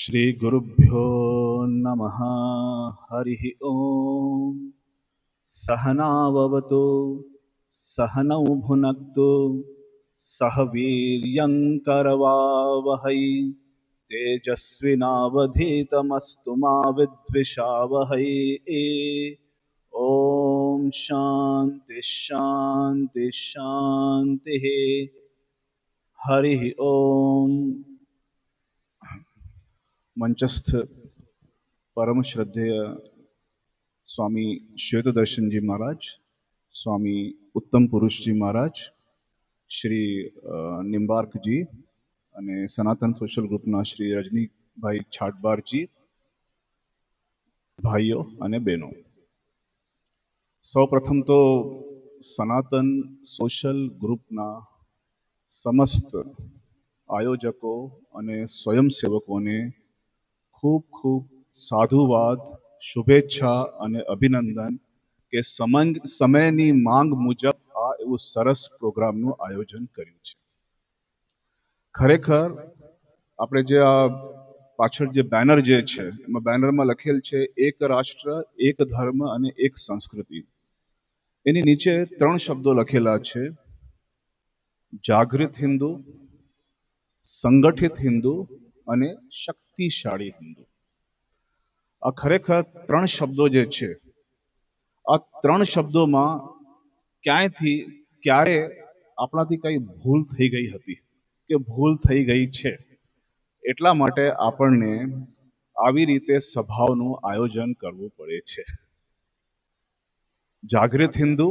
श्री गुरुभ्यो नमः। हरिः ओम। सहनाववतु सहनौ भुनक्तु सह वीर्यं करवावहै तेजस्विनावधीतमस्तु मा विद्विषावहै। ओम शांति शांति शांति। हरिः ओम। मंचस्थ परम श्रद्धेय स्वामी श्वेतदर्शन जी महाराज, स्वामी उत्तम पुरुष जी महाराज, श्री निम्बार्क जी અને સનાતન સોશિયલ ગ્રુપના શ્રી રજનીભાઈ છાટબારજી, ભાઈઓ અને બહેનો, સૌપ્રથમ તો સનાતન સોશિયલ ગ્રુપના સમસ્ત આયોજકો અને સ્વયંસેવકોને ખૂબ ખૂબ સાધુવાદ, શુભેચ્છા અને અભિનંદન કે સમયની માંગ મુજબ આ એવું સરસ પ્રોગ્રામનું આયોજન કર્યું છે. ખરેખર આપણે જે આ પાછળ જે બેનર જે છે એમાં બેનરમાં લખેલ છે એક રાષ્ટ્ર, એક ધર્મ અને એક સંસ્કૃતિ. એની નીચે 3 શબ્દો લખેલા છે: જાગૃત હિન્દુ, સંગઠિત હિન્દુ અને શક્તિશાળી હિન્દુ. આ ખરેખર 3 શબ્દો જે છે, આ 3 શબ્દોમાં ક્યાંયથી ક્યારે આપણાથી કઈ ભૂલ થઈ ગઈ હતી કે ભૂલ થઈ ગઈ છે, એટલા માટે આપણને આવી રીતે સભાઓનું આયોજન કરવું પડે છે. જાગૃત હિન્દુ,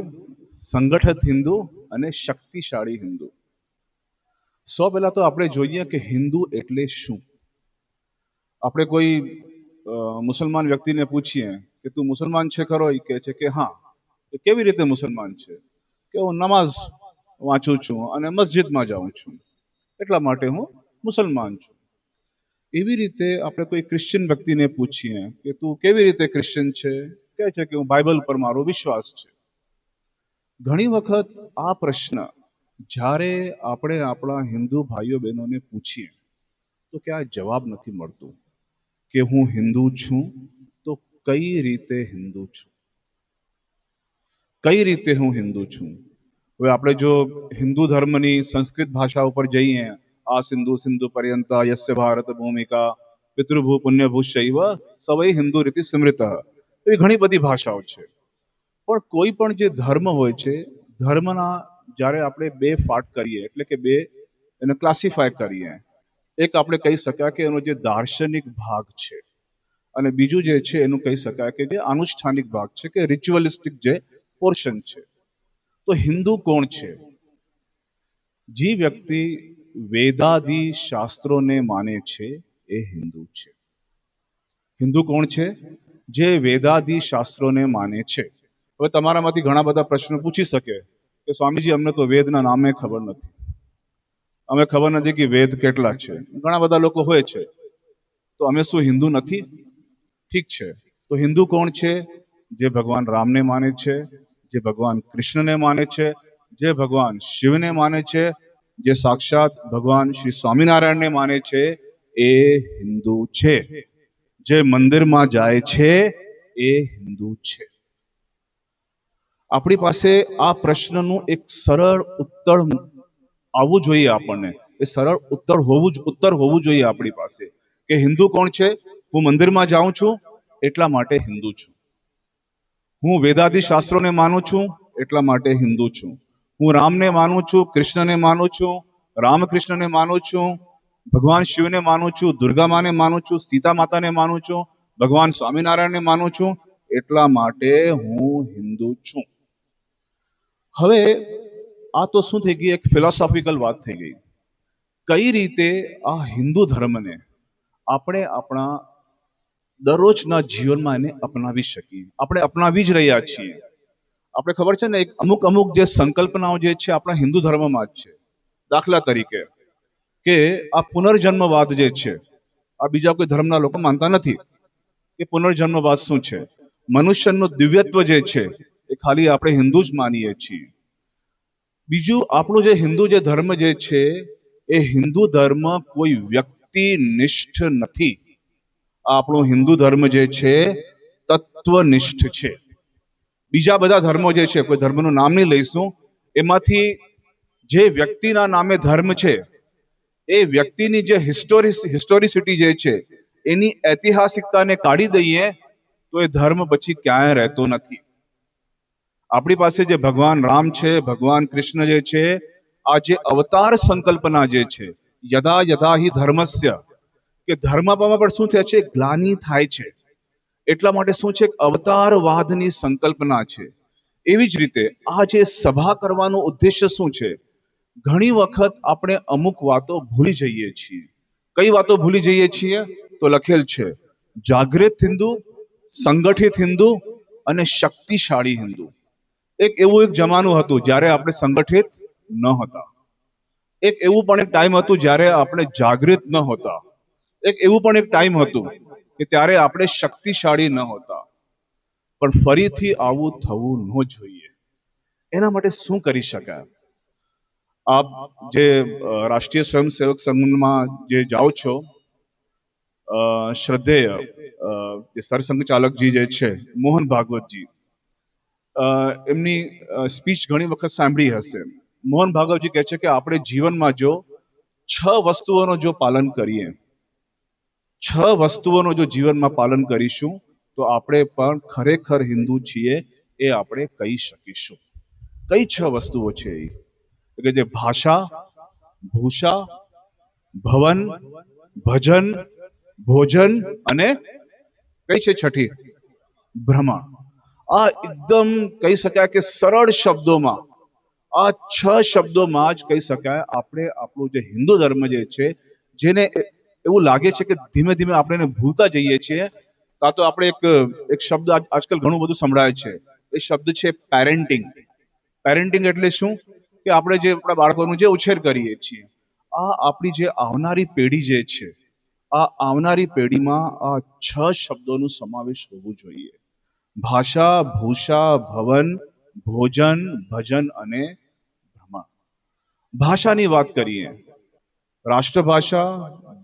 સંગઠિત હિન્દુ અને શક્તિશાળી હિન્દુ. સૌ પહેલા તો આપણે જોઈએ કે હિન્દુ એટલે શું. આપણે કોઈ મુસલમાન વ્યક્તિને પૂછીએ કે તું મુસલમાન છે ખરો, એ કહે છે કે હા. કેવી રીતે મુસલમાન છે? કે હું નમાઝ વાંચું છું અને મસ્જિદમાં જાઉં છું, એટલા માટે હું મુસલમાન છું. એવી રીતે આપણે કોઈ ક્રિશ્ચિયન વ્યક્તિને પૂછીએ કે તું કેવી રીતે ક્રિશ્ચિયન છે, કહે છે કે હું બાઇબલ પર મારો વિશ્વાસ છે. ઘણી વખત આ પ્રશ્ન જ્યારે આપણે આપણા હિન્દુ ભાઈઓ બહેનોને પૂછીએ તો ક્યાં જવાબ નથી મળતું કે હું હિન્દુ છું તો કઈ રીતે હિન્દુ છું, કઈ રીતે હું હિન્દુ છું. હવે આપણે જો હિન્દુ ધર્મની સંસ્કૃત ભાષા ઉપર જઈએ, આ સિંધુ સિંધુ પર્યંતા યસ્ય ભારત ભૂમિકા પિતૃભૂ પુણ્યભૂશ્ચૈવ સવૈ હિન્દુ રીતિ સ્મૃતઃ, એવી ઘણી બધી ભાષાઓ છે. પણ કોઈ પણ જે ધર્મ હોય છે, ધર્મના જ્યારે આપણે 2 પાર્ટ કરીએ, એટલે કે 2 એને ક્લાસિફાય કરીએ, એક આપણે કહી શકાય કે એનો જે દાર્શનિક ભાગ છે અને બીજું જે છે એનું કહી શકાય કે જે આનુષ્ઠાનિક ભાગ છે, કે રિચ્યુઅલિસ્ટિક જે પોર્શન છે. તો હિન્દુ કોણ છે? જે વ્યક્તિ વેદાદિ શાસ્ત્રોને માને છે એ હિન્દુ છે. હિન્દુ કોણ છે? જે વેદાદિ શાસ્ત્રોને માને છે. હવે તમારામાંથી ઘણા બધા પ્રશ્નો પૂછી શકે કે સ્વામીજી અમને તો વેદના નામે ખબર નથી, અમે ખબર નથી કે વેદ કેટલા છે. ઘણા બધા લોકો હોય છે, તો અમે શું હિન્દુ નથી? ઠીક છે, તો હિન્દુ કોણ છે? જે ભગવાન રામને માને છે, જે ભગવાન કૃષ્ણને માને છે, જે ભગવાન શિવને માને છે, જે સાક્ષાત ભગવાન શ્રી સ્વામિનારાયણને માને છે, એ હિન્દુ છે. જે મંદિરમાં જાય છે એ હિન્દુ છે. આપણી પાસે આ પ્રશ્નનું એક સરળ ઉત્તર આવવું જોઈએ. આપણને એ સરળ ઉત્તર હોવું જોઈએ આપણી પાસે કે હિન્દુ કોણ છે? હું મંદિરમાં જાઉં છું એટલા માટે હિન્દુ છું. હું વેદાદિ શાસ્ત્રોને માનું છું એટલા માટે હિન્દુ છું. હું રામને માનું છું, કૃષ્ણને માનું છું, રામકૃષ્ણને માનું છું, ભગવાન શિવને માનું છું, દુર્ગા માને માનું છું, સીતા માતાને માનું છું, ભગવાન સ્વામિનારાયણને માનું છું, એટલા માટે હું હિન્દુ છું. હવે આ તો શું થઈ ગઈ? એક ફિલોસોફિકલ વાત થઈ ગઈ. કઈ રીતે આ હિન્દુ ધર્મને આપણે આપણા દરરોજના જીવનમાં એને અપનાવી શકીએ? આપણે અપનાવી જ રહ્યા છીએ. આપણે ખબર છે ને, એક અમુક જે સંકલ્પનાઓ જે છે આપણા હિન્દુ ધર્મમાં જ છે. દાખલા તરીકે કે આ પુનર્જન્મવાદ જે છે, આ બીજા કોઈ ધર્મના લોકો માનતા નથી કે પુનર્જન્મવાદ શું છે. મનુષ્યનું દિવ્યત્વ જે છે એ ખાલી આપણે હિન્દુ જ માનીએ છીએ. બીજું, આપણું જે હિન્દુ જે ધર્મ જે છે એ હિન્દુ ધર્મ કોઈ વ્યક્તિનિષ્ઠ નથી. આપણો હિન્દુ ધર્મ જે છે તત્વનિષ્ઠ છે. બીજા બધા ધર્મો જે છે, કોઈ ધર્મનું નામ નહીં લઈશું, એમાંથી જે વ્યક્તિના નામે ધર્મ છે એ વ્યક્તિની જે હિસ્ટોરિસિટી જે છે એની ઐતિહાસિકતાને કાઢી દઈએ તો એ ધર્મ પછી ક્યાંય રહેતો નથી. આપણી પાસે જે ભગવાન રામ છે, ભગવાન કૃષ્ણ જે છે, આ જે અવતાર સંકલ્પના જે છે, યદા યદા હિ ધર્મસ્ય, કે ધર્મમાં પણ શું થાય છે, ગ્લાનિ થાય છે. એટલા માટે શું છે, અવતારવાદની સંકલ્પના છે. એવી જ રીતે આ જે સભા કરવાનો ઉદ્દેશ્ય શું છે, ઘણી વખત આપણે અમુક વાતો ભૂલી જઈએ છીએ. કઈ વાતો ભૂલી જઈએ છીએ? તો લખેલ છે જાગૃત હિન્દુ, સંગઠિત હિન્દુ અને શક્તિશાળી હિન્દુ. એવું એક જમાનું હતું જ્યારે આપણે સંગઠિત ન હતા. એવું પણ એક ટાઈમ હતું જ્યારે આપણે જાગૃત ન હતા. એવું પણ એક ટાઈમ હતું કે ત્યારે આપણે શક્તિશાળી ન હતા. પણ ફરીથી આવું થવું ન જોઈએ. એના માટે શું કરી શકાય? આપ જે રાષ્ટ્રીય સ્વયંસેવક સંઘમાં જે જાઓ છો, શ્રદ્ધેય જે સરસંઘચાલકજી જે છે મોહન ભાગવતજી, એમની સ્પીચ ઘણી વખત સાંભળી હશે. મોહન ભાગવતજી કહે છે કે આપણે જીવનમાં જો 6 વસ્તુઓનો જો પાલન કરીએ, 6 વસ્તુઓનો જો જીવનમાં પાલન કરીશું તો આપણે પણ ખરેખર હિન્દુ છીએ એ આપણે કહી શકીશું. કઈ 6 વસ્તુઓ છે એ? કે જે ભાષા, ભૂષા, ભવન, ભજન, ભોજન અને કઈ છે છઠ્ઠી? ભ્રમા. આ એકદમ કહી શકાય કે સરળ શબ્દોમાં, આ 6 શબ્દોમાં જ કહી શકાય આપણે આપણું જે હિન્દુ ધર્મ જે છે, જેને એવું લાગે છે કે ધીમે ધીમે આપણે એને ભૂલતા જઈએ છીએ. કાં તો આપણે એક શબ્દ આજકાલ ઘણું બધું સંભળાય છે, એ શબ્દ છે પેરેન્ટિંગ. પેરેન્ટિંગ એટલે શું? કે આપણે જે આપણા બાળકોનું જે ઉછેર કરીએ છીએ, આ આપણી જે આવનારી પેઢી જે છે, આ આવનારી પેઢીમાં આ 6 શબ્દોનો સમાવેશ હોવો જોઈએ. ભાષા, ભૂષા, ભવન, ભોજન, ભજન અને ભ્રમા. ભાષાની વાત કરીએ, રાષ્ટ્રભાષા,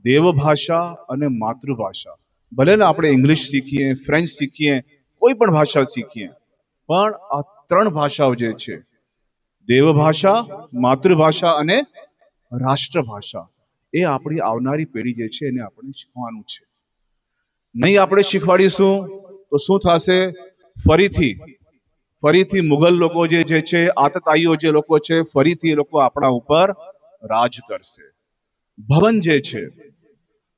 દેવભાષા અને માતૃભાષા. ભલે ને આપણે ઇંગ્લિશ શીખીએ, ફ્રેન્ચ શીખીએ, કોઈ પણ ભાષા શીખીએ, પણ આ 3 ભાષાઓ જે છે, દેવભાષા, માતૃભાષા અને રાષ્ટ્રભાષા, એ આપણી આવનારી પેઢી જે છે એને આપણે શીખવાનું છે. નહીં આપણે શીખવાડીશું તો શું થશે? ફરીથી મુગલ લોકો જે છે, આતતાઈઓ જે લોકો છે, ફરીથી એ લોકો આપણા ઉપર રાજ કરશે. ભવન જે છે,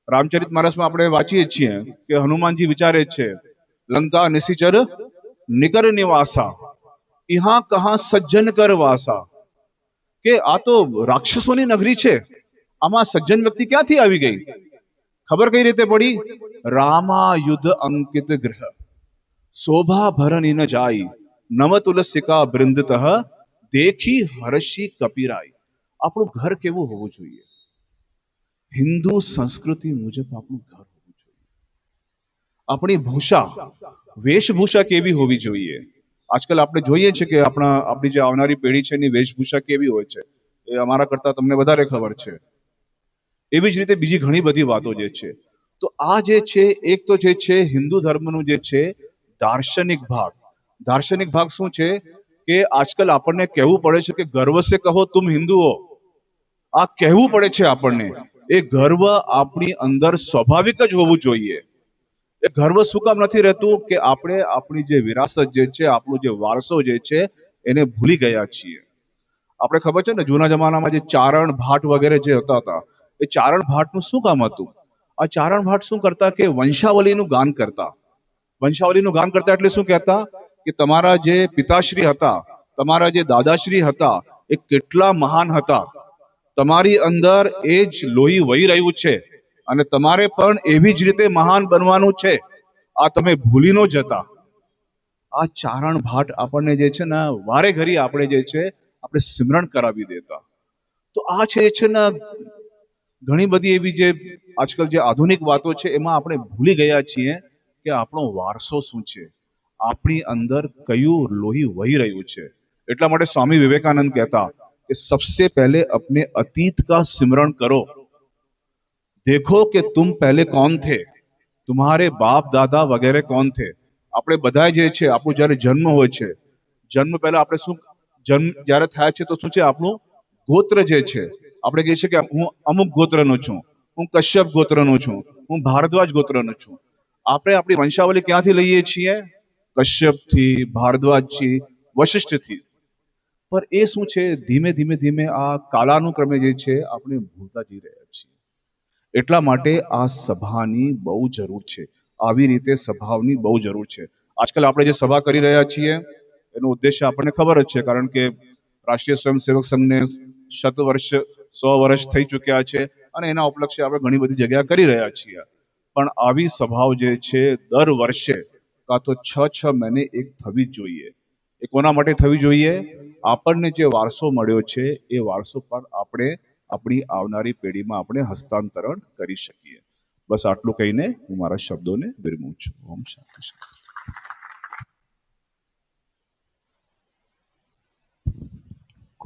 રામચરિત માનસમાં આપણે વાંચીએ છીએ કે હનુમાનજી વિચારે છે, લંકા નિશિચર નિકર નિવાસા, ઇહા કહા સજ્જન કર વાસા. કે આ તો રાક્ષસોની નગરી છે, આમાં સજ્જન વ્યક્તિ ક્યાંથી આવી ગઈ? ખબર કઈ રીતે પડી? રામા યુદ્ધ અંકિત ગ્રહ, શોભા ભરની ન જાય, નવ તુલસિકા બૃંદતઃ, દેખી હર્ષી કપિરાય. આપણું ઘર કેવું હોવું જોઈએ? હિન્દુ સંસ્કૃતિ મુજબ આપણું ઘર હોવું જોઈએ. આપણી ભૂષા, વેશભૂષા કેવી હોવી જોઈએ? આજકાલ આપણે જોઈએ છે કે આપણી જે આવનારી પેઢી છે એની વેશભૂષા કેવી હોય છે, એ અમારા કરતા તમને વધારે ખબર છે. એવી જ રીતે બીજી ઘણી બધી વાતો જે છે. તો આ જે છે, એક તો જે છે હિન્દુ ધર્મનું જે છે દાર્શનિક ભાગ. દાર્શનિક ભાગ શું છે કે આજકાલ આપણને કહેવું પડે છે કે ગર્વ સે કહો તુમ હિન્દુ હો. આ કહેવું પડે છે આપણને. એ ગર્વ આપણી અંદર સ્વાભાવિક જ હોવું જોઈએ. એ ગર્વ શું કામ નથી રહેતું? કે આપણે આપણી જે વિરાસત જે છે, આપણો જે વારસો જે છે, એને ભૂલી ગયા છીએ. આપણે ખબર છે ને, જૂના જમાનામાં જે ચારણ ભાટ વગેરે જે હતા, એ ચારણ ભાટનું શું કામ હતું? આ ચારણ ભાટ શું કરતા કે વંશાવલીનું ગાન કરતા. વંશાવલીનું ગાન કરતા એટલે શું કહેતા? કે તમારા જે પિતાશ્રી હતા, તમારા જે દાદાશ્રી હતા, એ કેટલા મહાન હતા. તમારી અંદર એ જ લોહી વહી રહ્યું છે અને તમારે પણ એવી જ રીતે મહાન બનવાનું છે. આ તમે ભૂલી ન જતા. આ ચારણ ભાટ આપણને જે છે ને વારે ઘડી આપણે જે છે આપણે સિમરણ કરાવી દેતા. તો આ છે ને ઘણી બધી એવી જે આજકાલ જે આધુનિક વાતો છે એમાં આપણે ભૂલી ગયા છીએ કે આપણો વારસો શું છે, આપણી અંદર કયું લોહી વહી રહ્યું છે. એટલા માટે સ્વામી વિવેકાનંદ કહેતા कि सबसे पहले अपने अतीत का सिमरण करो, देखो कि तुम पहले कौन थे, तुम्हारे बाप दादा वगैरह कौन थे? આપણે બધા જે છે આપણું જ્યારે જન્મ હોય છે, જન્મ પહેલા આપણે શું, જન્મ જ્યારે થાય છે તો શું છે, આપણું ગોત્ર જે છે, આપણે કહીએ છીએ કે હું અમુક ગોત્રનો છું, હું કશ્યપ ગોત્રનો છું, હું ભારદ્વાજ ગોત્રનો છું. આપણે આપણી વંશાવલી ક્યાંથી લઈએ છીએ? કશ્યપથી, ભારદ્વાજથી, વશિષ્ઠથી. પર એ શું છે, ધીમે ધીમે ધીમે આ કાલાનુક્રમે જે છે આપણે ભૂલતા જઈ રહ્યા છીએ. એટલા માટે આ સભાની બહુ જરૂર છે. આવી રીતે સભાઓની બહુ જરૂર છે. આજકાલ આપણે જે સભા કરી રહ્યા છીએ એનો ઉદ્દેશ્ય આપણને ખબર જ છે, કારણ કે રાષ્ટ્રીય સ્વયંસેવક સંઘને શતવર્ષ 100 વર્ષ થઈ ચૂક્યા છે અને એના ઉપલક્ષે આપણે ઘણી બધી જગ્યા કરી રહ્યા છીએ. પણ આવી સભાઓ જે છે દર વર્ષે કાં તો 6 મહિને એક થવી જ જોઈએ. એ કોના માટે થવી જોઈએ? આપણને જે વારસો મળ્યો છે એ વારસો પર આપણે આપણી આવનારી પેઢીમાં આપણે હસ્તાંતરણ કરી શકીએ. બસ આટલું કહીને હું મારા શબ્દોને વિરમું છું. ઓમ શાંતિ.